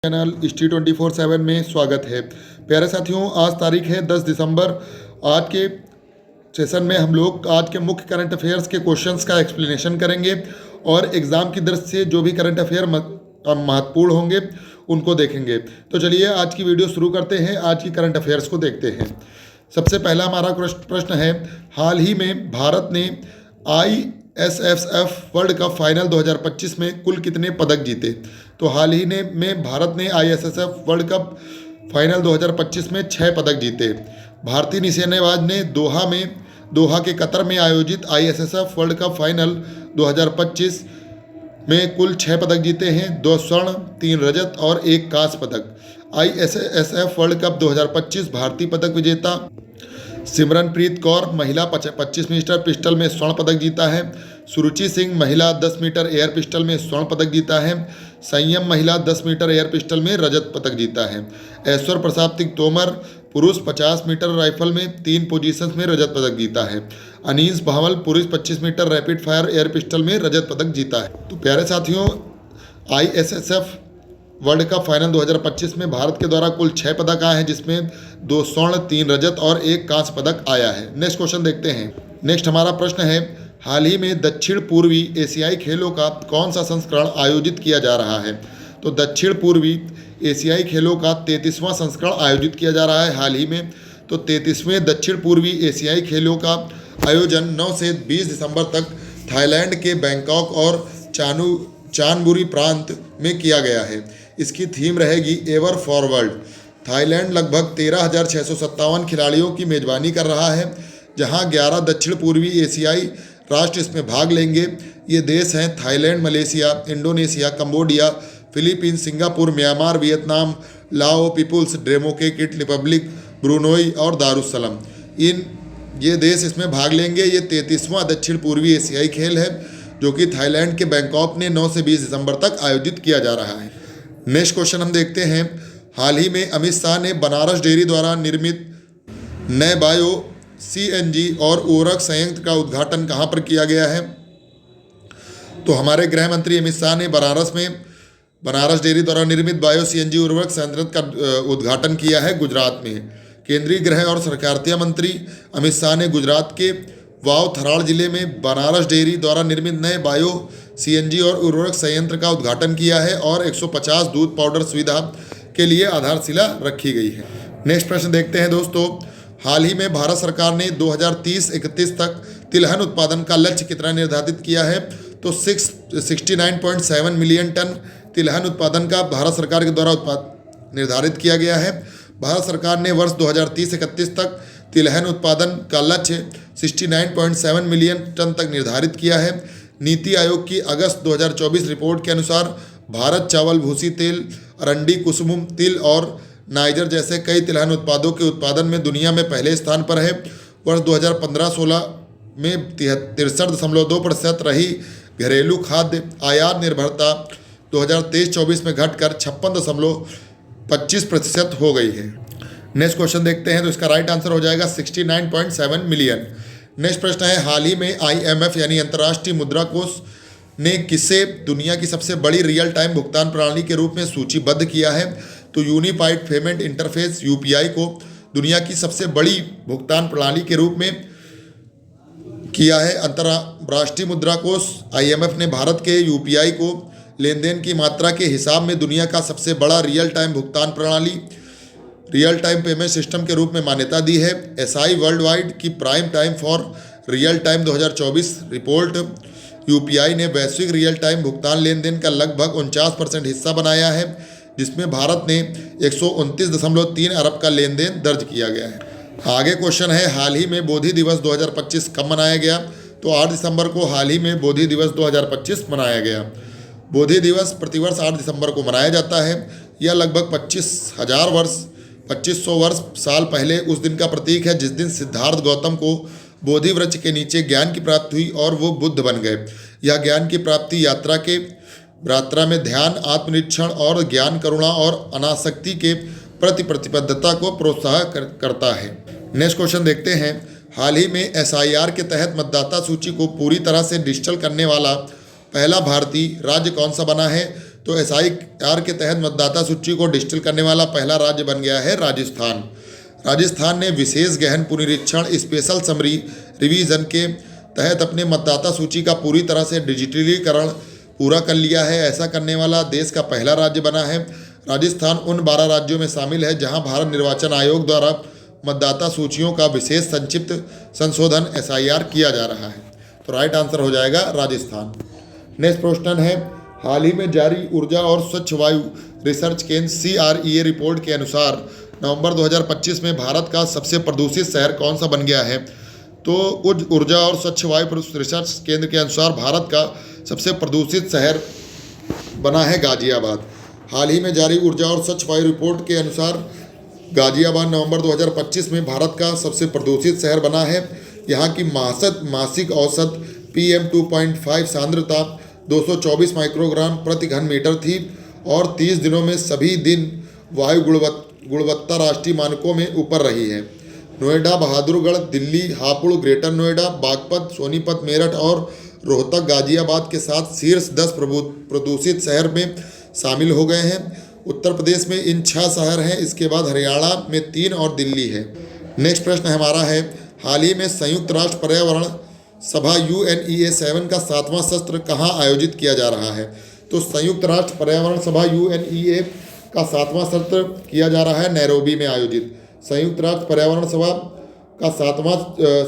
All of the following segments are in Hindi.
चैनल हिस्ट्री 24/7 में स्वागत है। प्यारे साथियों, आज तारीख है 10 दिसंबर। आज के सेशन में हम लोग आज के मुख्य करंट अफेयर्स के क्वेश्चंस का एक्सप्लेनेशन करेंगे और एग्ज़ाम की दृष्टि से जो भी करंट अफेयर महत्वपूर्ण होंगे उनको देखेंगे। तो चलिए आज की वीडियो शुरू करते हैं। आज की करंट अफेयर्स को देखते हैं। सबसे पहला हमारा प्रश्न है, हाल ही में भारत ने ISSF वर्ल्ड कप फाइनल 2025 में कुल कितने पदक जीते? तो हाल ही में भारत ने ISSF वर्ल्ड कप फाइनल 2025 में 6 पदक जीते। भारतीय निशानेबाज ने दोहा के कतर में आयोजित ISSF वर्ल्ड कप फाइनल 2025 में कुल 6 पदक जीते हैं, 2 स्वर्ण, 3 रजत और 1 कांस्य पदक। ISSF वर्ल्ड कप 2025 भारतीय पदक विजेता सिमरनप्रीत कौर महिला 25 मीटर पिस्टल में स्वर्ण पदक जीता है। सुरुचि सिंह महिला 10 मीटर एयर पिस्टल में स्वर्ण पदक जीता है। संयम महिला 10 मीटर एयर पिस्टल में रजत पदक जीता है। ऐश्वर प्रसाद सिंह तोमर पुरुष 50 मीटर राइफल में 3 पोजीशंस में रजत पदक जीता है। अनीस भावल पुरुष 25 meter rapid fire air pistol में रजत पदक जीता है। तो प्यारे साथियों, ISSF वर्ल्ड कप फाइनल 2025 में भारत के द्वारा कुल 6 पदक आए हैं, जिसमें 2 स्वर्ण, 3 रजत और 1 कांस्य पदक आया है। नेक्स्ट क्वेश्चन देखते हैं। नेक्स्ट हमारा प्रश्न है, हाल ही में दक्षिण पूर्वी एशियाई खेलों का कौन सा संस्करण आयोजित किया जा रहा है? तो दक्षिण पूर्वी एशियाई खेलों का 33वां संस्करण आयोजित किया जा रहा है हाल ही में। तो 33वें दक्षिण पूर्वी एशियाई खेलों का आयोजन 9 से 20 दिसंबर तक थाईलैंड के बैंकॉक और चानबुरी प्रांत में किया गया है। इसकी थीम रहेगी एवर फॉरवर्ड। थाईलैंड लगभग 13,657 खिलाड़ियों की मेज़बानी कर रहा है, जहां 11 दक्षिण पूर्वी एशियाई राष्ट्र इसमें भाग लेंगे। ये देश हैं Thailand, Malaysia, Indonesia, Cambodia, Philippines, Singapore, Myanmar, Vietnam, लाओ, पीपुल्स डेमोक्रेटिक रिपब्लिक, ब्रुनोई और दारुसलाम। ये देश इसमें भाग लेंगे। ये 33वां दक्षिण पूर्वी एशियाई खेल है, जो कि थाईलैंड के बैंकॉक ने 9 से 20 दिसंबर तक आयोजित किया जा रहा है। नेक्स्ट क्वेश्चन हम देखते हैं, हाल ही में अमित शाह ने बनारस डेयरी द्वारा निर्मित नए बायो CNG और उर्वरक संयंत्र का उद्घाटन कहां पर किया गया है? तो हमारे गृह मंत्री अमित शाह ने बनारस डेयरी द्वारा निर्मित बायो CNG उर्वरक संयंत्र का उद्घाटन किया है गुजरात में। केंद्रीय गृह और सहकारिता मंत्री अमित शाह ने गुजरात के वाव थराड़ जिले में बनारस डेयरी द्वारा निर्मित नए बायो CNG और उर्वरक संयंत्र का उद्घाटन किया है और 150 दूध पाउडर सुविधा के लिए आधारशिला रखी गई है। नेक्स्ट प्रश्न देखते हैं दोस्तों, हाल ही में भारत सरकार ने 2030-31 तक तिलहन उत्पादन का लक्ष्य कितना निर्धारित किया है? तो 69.7 मिलियन टन तिलहन उत्पादन का भारत सरकार के द्वारा निर्धारित किया गया है। भारत सरकार ने वर्ष 2030-31 तक तिलहन उत्पादन का लक्ष्य 69.7 मिलियन टन तक निर्धारित किया है। नीति आयोग की अगस्त 2024 रिपोर्ट के अनुसार भारत चावल, भूसी तेल, अरंडी, कुसुम तिल और नाइजर जैसे कई तिलहन उत्पादों के उत्पादन में दुनिया में पहले स्थान पर है। वर्ष 2015-16 में 63.2% रही घरेलू खाद्य आयात निर्भरता 2023-24 में घटकर 56.25% हो गई है। नेक्स्ट क्वेश्चन देखते हैं, तो इसका राइट आंसर हो जाएगा 69.7 मिलियन। नेक्स्ट प्रश्न है, हाल ही में IMF यानी अंतर्राष्ट्रीय मुद्रा कोष ने किसे दुनिया की सबसे बड़ी रियल टाइम भुगतान प्रणाली के रूप में सूचीबद्ध किया है? तो यूनिफाइड पेमेंट इंटरफेस UPI को दुनिया की सबसे बड़ी भुगतान प्रणाली के रूप में किया है। अंतर्राष्ट्रीय मुद्रा कोष IMF ने भारत के UPI को लेन देन की मात्रा के हिसाब में दुनिया का सबसे बड़ा रियल टाइम भुगतान प्रणाली, रियल टाइम पेमेंट सिस्टम के रूप में मान्यता दी है। SI वर्ल्ड वाइड की prime time for real time 2024 report UPI ने वैश्विक रियल टाइम भुगतान लेन देन का लगभग 49% हिस्सा बनाया है, जिसमें भारत ने 129.3 अरब का लेन देन दर्ज किया गया है। आगे क्वेश्चन है, हाल ही में बोधि दिवस 2025 कब मनाया गया? तो 8 दिसंबर को हाल ही में बोधि दिवस 2025 मनाया गया। बोधि दिवस प्रतिवर्ष 8 दिसंबर को मनाया जाता है। यह लगभग 2500 वर्ष साल पहले उस दिन का प्रतीक है जिस दिन सिद्धार्थ गौतम को बोधि वृक्ष के नीचे ज्ञान की प्राप्ति हुई और वो बुद्ध बन गए। यह ज्ञान की प्राप्ति यात्रा में ध्यान, आत्मनिरीक्षण और ज्ञान, करुणा और अनासक्ति के प्रति प्रतिबद्धता को प्रोत्साहित करता है। नेक्स्ट क्वेश्चन देखते हैं, हाल ही में SIR के तहत मतदाता सूची को पूरी तरह से डिजिटल करने वाला पहला भारतीय राज्य कौन सा बना है? तो SIR के तहत मतदाता सूची को डिजिटल करने वाला पहला राज्य बन गया है राजस्थान। राजस्थान ने विशेष गहन पुनरीक्षण स्पेशल समरी रिवीजन के तहत अपने मतदाता सूची का पूरी तरह से डिजिटलीकरण पूरा कर लिया है। ऐसा करने वाला देश का पहला राज्य बना है। राजस्थान उन 12 राज्यों में शामिल है जहां भारत निर्वाचन आयोग द्वारा मतदाता सूचियों का विशेष संक्षिप्त संशोधन SIR किया जा रहा है। तो राइट आंसर हो जाएगा राजस्थान। नेक्स्ट प्रश्न है, हाल ही में जारी ऊर्जा और स्वच्छ वायु रिसर्च केंद्र CREA रिपोर्ट के अनुसार नवंबर 2025 में भारत का सबसे प्रदूषित शहर कौन सा बन गया है? तो ऊर्जा और स्वच्छ वायु रिसर्च केंद्र के अनुसार भारत का सबसे प्रदूषित शहर बना है गाजियाबाद। हाल ही में जारी ऊर्जा और स्वच्छ वायु रिपोर्ट के अनुसार गाजियाबाद नवंबर 2025 में भारत का सबसे प्रदूषित शहर बना है। यहाँ की मासिक औसत PM 2.5 सांद्रता 224 माइक्रोग्राम प्रति घन मीटर थी और 30 दिनों में सभी दिन वायु गुणवत्ता राष्ट्रीय मानकों में ऊपर रही है। नोएडा, बहादुरगढ़, दिल्ली, हापुड़, ग्रेटर नोएडा, बागपत, सोनीपत, मेरठ और रोहतक गाजियाबाद के साथ शीर्ष 10 प्रदूषित शहर में शामिल हो गए हैं। उत्तर प्रदेश में इन 6 शहर हैं, इसके बाद हरियाणा में 3 और दिल्ली है। नेक्स्ट प्रश्न हमारा है, हाल ही में संयुक्त राष्ट्र पर्यावरण सभा UNEA 7 का 7वां सत्र कहाँ आयोजित किया जा रहा है? तो संयुक्त राष्ट्र पर्यावरण सभा UNEA का 7वां सत्र किया जा रहा है नैरोबी में आयोजित। संयुक्त राष्ट्र पर्यावरण सभा का 7वां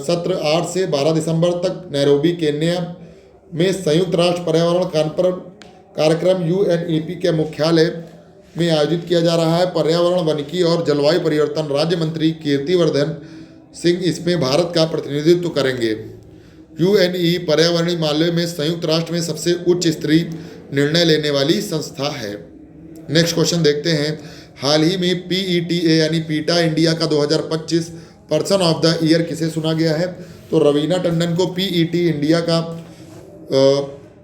सत्र 8 से 12 दिसंबर तक नैरोबी केन्या में संयुक्त राष्ट्र पर्यावरण कार्यक्रम UNEP के मुख्यालय में आयोजित किया जा रहा है। पर्यावरण, वनिकी और जलवायु परिवर्तन राज्य मंत्री कीर्तिवर्धन सिंह इसमें भारत का प्रतिनिधित्व करेंगे। UNE पर्यावरणीय मामले में संयुक्त राष्ट्र में सबसे उच्च स्तरीय निर्णय लेने वाली संस्था है। नेक्स्ट क्वेश्चन देखते हैं, हाल ही में PETA यानी पीटा इंडिया का 2025 पर्सन ऑफ द ईयर किसे चुना गया है? तो रवीना टंडन को PET इंडिया का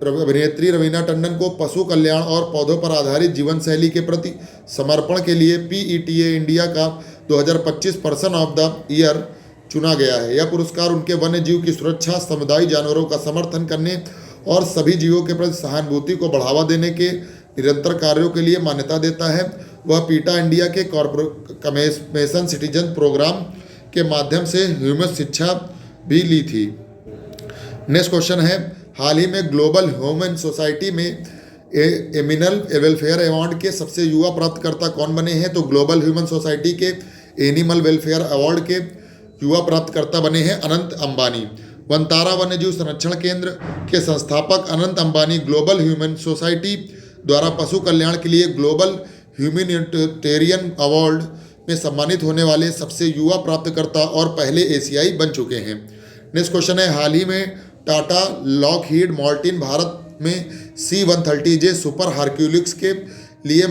अभिनेत्री रवीना टंडन को पशु कल्याण और पौधों पर आधारित जीवन शैली के प्रति समर्पण के लिए PETA इंडिया का 2025 पर्सन ऑफ द ईयर चुना गया है। यह पुरस्कार उनके वन्य जीव की सुरक्षा, समुदायी जानवरों का समर्थन करने और सभी जीवों के प्रति सहानुभूति को बढ़ावा देने के निरंतर कार्यों के लिए मान्यता देता है। वह पीटा इंडिया के कॉर्पोरेशन सिटीजन प्रोग्राम के माध्यम से ह्यूमन शिक्षा भी ली थी। नेक्स्ट क्वेश्चन है, हाल ही में ग्लोबल ह्यूमन सोसाइटी में एमिनल वेलफेयर अवार्ड के सबसे युवा प्राप्तकर्ता कौन बने हैं? तो ग्लोबल ह्यूमन सोसाइटी के एनिमल वेलफेयर अवार्ड के युवा प्राप्तकर्ता बने हैं अनंत अंबानी। वनतारा वन्यजीव संरक्षण केंद्र के संस्थापक Anant Ambani global human society द्वारा पशु कल्याण के लिए ग्लोबल ह्यूमैनिटेरियन अवार्ड में सम्मानित होने वाले सबसे युवा प्राप्तकर्ता और पहले एशियाई बन चुके हैं। नेक्स्ट क्वेश्चन है, हाल ही में टाटा लॉकहीड मार्टिन भारत में C-130J सुपर हार्क्यूलिस के लिए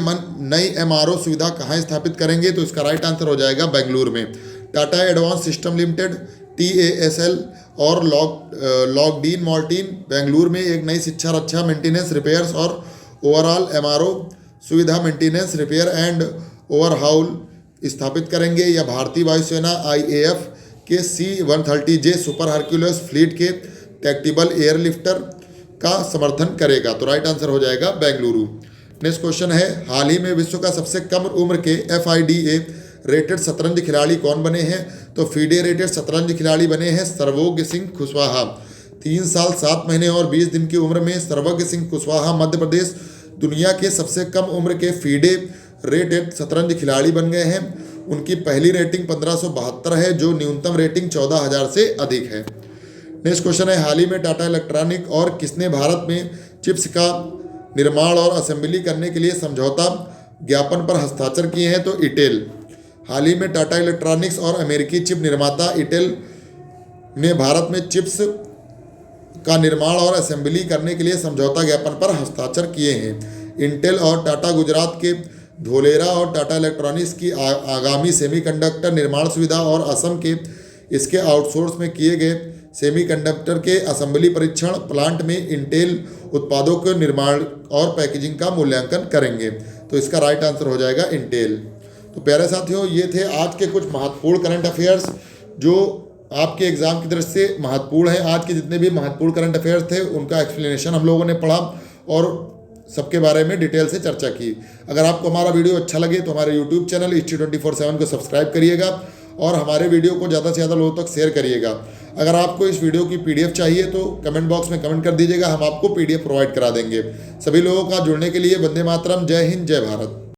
नई MRO सुविधा कहाँ स्थापित करेंगे? तो इसका राइट आंसर हो जाएगा बेंगलुरु में। Tata advance system limited TASL और लॉकहीड मार्टिन बेंगलुरु में एक नई शिक्षा, रक्षा, मेंटेनेंस, रिपेयर्स और ओवरऑल MRO सुविधा मेंटेनेंस, रिपेयर एंड ओवरहाउल स्थापित करेंगे। यह भारतीय वायुसेना IAF के C-130J सुपर हार्क्यूलिस फ्लीट के टैक्टिकल एयरलिफ्टर का समर्थन करेगा। तो राइट आंसर हो जाएगा बेंगलुरु। नेक्स्ट क्वेश्चन है, हाल ही में विश्व का सबसे कम उम्र के FIDE रेटेड शतरंज खिलाड़ी कौन बने हैं? तो FIDE रेटेड शतरंज खिलाड़ी बने हैं सर्वज्ञ सिंह कुशवाहा। 3 साल 7 महीने और 20 दिन की उम्र में सर्वज्ञ सिंह कुशवाहा मध्य प्रदेश दुनिया के सबसे कम उम्र के FIDE रेटेड शतरंज खिलाड़ी बन गए हैं। उनकी पहली रेटिंग 1572 है जो न्यूनतम रेटिंग 14,000 से अधिक है। नेक्स्ट क्वेश्चन है, हाल ही में टाटा इलेक्ट्रॉनिक और किसने भारत में चिप्स का निर्माण और असेंबली करने के लिए समझौता ज्ञापन पर हस्ताक्षर किए हैं? तो इंटेल। हाल ही में टाटा इलेक्ट्रॉनिक्स और अमेरिकी चिप निर्माता इंटेल ने भारत में चिप्स का निर्माण और असेंबली करने के लिए समझौता ज्ञापन पर हस्ताक्षर किए हैं। इंटेल और टाटा गुजरात के धोलेरा और टाटा इलेक्ट्रॉनिक्स की आगामी सेमीकंडक्टर निर्माण सुविधा और असम के इसके आउटसोर्स में किए गए सेमीकंडक्टर के असेंबली परीक्षण प्लांट में इंटेल उत्पादों के निर्माण और पैकेजिंग का मूल्यांकन करेंगे। तो इसका राइट आंसर हो जाएगा इंटेल। तो प्यारे साथियों, ये थे आज के कुछ महत्वपूर्ण करंट अफेयर्स जो आपके एग्जाम की दृष्टि से महत्वपूर्ण है। आज के जितने भी महत्वपूर्ण करंट अफेयर्स थे उनका एक्सप्लेनेशन हम लोगों ने पढ़ा और सबके बारे में डिटेल से चर्चा की। अगर आपको हमारा वीडियो अच्छा लगे तो हमारे यूट्यूब चैनल History 24/7 को सब्सक्राइब करिएगा और हमारे वीडियो को ज़्यादा से ज़्यादा लोगों तक शेयर करिएगा। अगर आपको इस वीडियो की PDF चाहिए तो कमेंट बॉक्स में कमेंट कर दीजिएगा, हम आपको PDF प्रोवाइड करा देंगे। सभी लोगों का जुड़ने के लिए वंदे मातरम। जय हिंद, जय भारत।